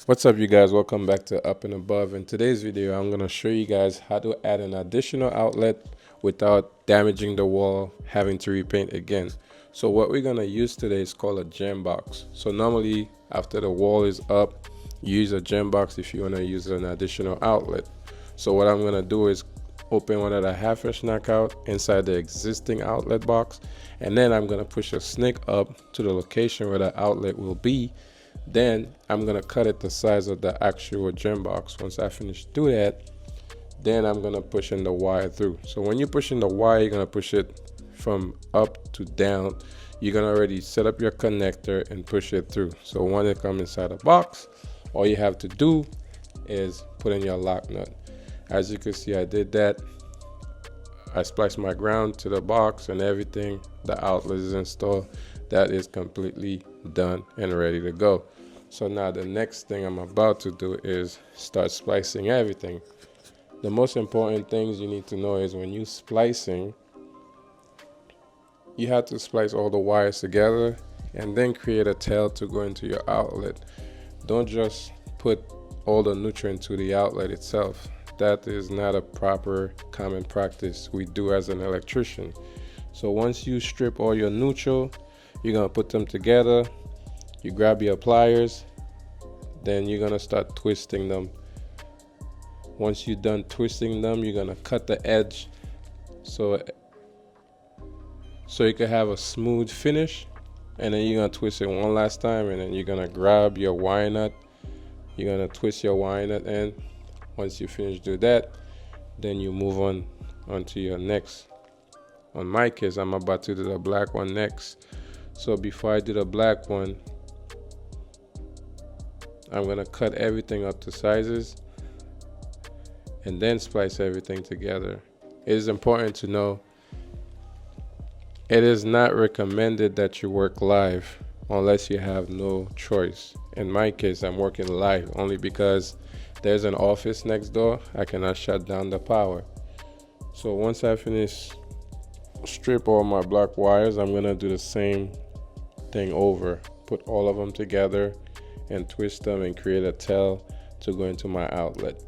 What's up, you guys? Welcome back to Up and Above. In today's video, I'm going to show you guys how to add an additional outlet without damaging the wall, having to repaint again. So what we're going to use today is called a gem box. So normally after the wall is up, you use a gem box if you want to use an additional outlet. So what I'm going to do is open one of the half-inch knockout inside the existing outlet box, and then I'm going to push a snake up to the location where the outlet will be. Then I'm gonna cut it the size of the actual gem box. Once I finish do that, then I'm gonna push in the wire through. So when you push in the wire, you're gonna push it from up to down. You're gonna already set up your connector and push it through. So when it comes inside the box, all you have to do is put in your lock nut. As you can see, I did that. I spliced my ground to the box and everything. The outlet is installed. That is completely done and ready to go. So now the next thing I'm about to do is start splicing everything. The most important things you need to know is when you splicing, you have to splice all the wires together and then create a tail to go into your outlet. Don't just put all the nutrient to the outlet itself. That is not a proper common practice we do as an electrician. So once you strip all your neutral, you're gonna put them together. You grab your pliers, then you're gonna start twisting them. Once you're done twisting them, you're gonna cut the edge so you can have a smooth finish. And then you're gonna twist it one last time, and then you're gonna grab your wire nut. You're gonna twist your wire nut in. Once you finish do that, then you move onto your next. On my case, I'm about to do the black one next. So before I do the black one, I'm gonna cut everything up to sizes and then splice everything together. It is important to know it is not recommended that you work live unless you have no choice. In my case, I'm working live only because there's an office next door. I cannot shut down the power. So once I finish strip all my black wires, I'm gonna do the same thing over. Put all of them together and twist them and create a tail to go into my outlet.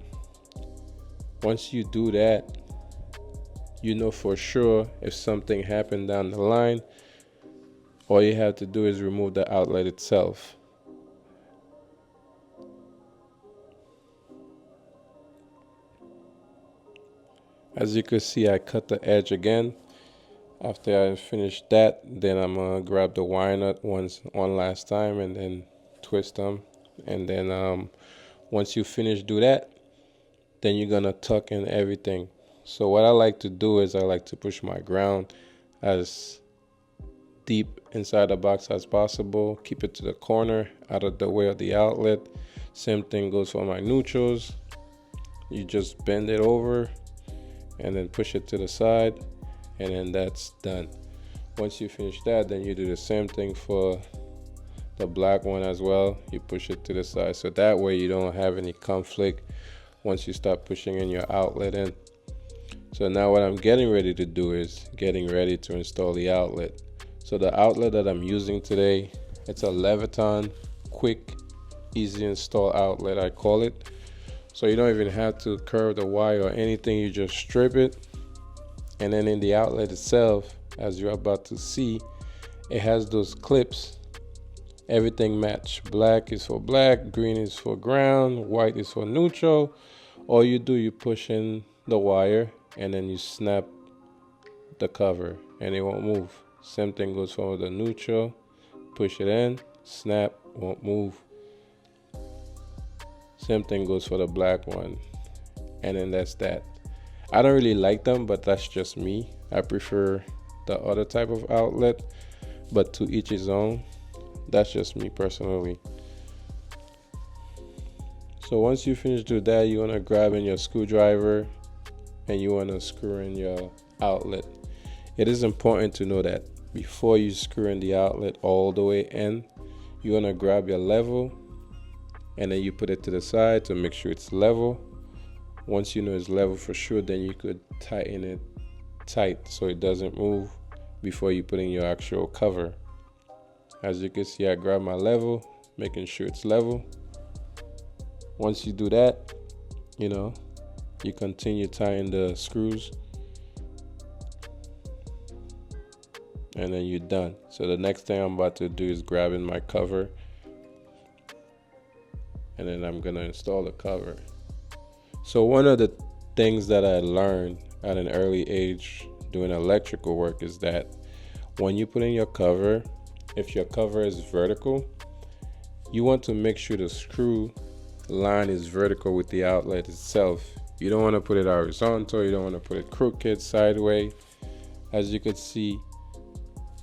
Once you do that, you know for sure if something happened down the line, all you have to do is remove the outlet itself. As you can see, I cut the edge again. After I finish that, then I'm gonna grab the wire nut one last time and then twist them. And then once you finish do that, then you're gonna tuck in everything. So what I like to do is I like to push my ground as deep inside the box as possible. Keep it to the corner, out of the way of the outlet. Same thing goes for my neutrals. You just bend it over and then push it to the side, and then that's done. Once you finish that, then you do the same thing for the black one as well. You push it to the side, so that way you don't have any conflict once you start pushing in your outlet in. So now what I'm getting ready to do is getting ready to install the outlet. So the outlet that I'm using today, it's a Leviton quick easy install outlet, I call it. So you don't even have to curve the wire or anything, you just strip it. And then in the outlet itself, as you're about to see, it has those clips. Everything match. Black is for black, green is for ground, white is for neutral. All you do, you push in the wire and then you snap the cover and it won't move. Same thing goes for the neutral. Push it in, snap, won't move. Same thing goes for the black one. And then that's that. I don't really like them, but that's just me. I prefer the other type of outlet, but to each his own. That's just me personally. So once you finish doing that, you want to grab in your screwdriver and you want to screw in your outlet. It is important to know that before you screw in the outlet all the way in, you want to grab your level and then you put it to the side to make sure it's level. Once you know it's level for sure, then you could tighten it tight so it doesn't move before you put in your actual cover. As you can see, I grab my level, making sure it's level. Once you do that, you know, you continue tying the screws, and then you're done. So the next thing I'm about to do is grabbing my cover, and then I'm gonna install the cover. So one of the things that I learned at an early age doing electrical work is that when you put in your cover, if your cover is vertical, you want to make sure the screw line is vertical with the outlet itself. You don't want to put it horizontal, you don't want to put it crooked, sideways. As you can see,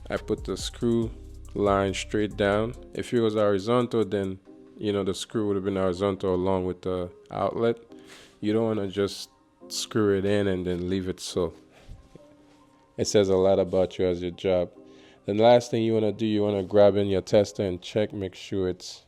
I put the screw line straight down. If it was horizontal, then the screw would have been horizontal along with the outlet. You don't want to just screw it in and then leave it so. It says a lot about you as your job. The last thing you want to do, you want to grab in your tester and check, make sure it's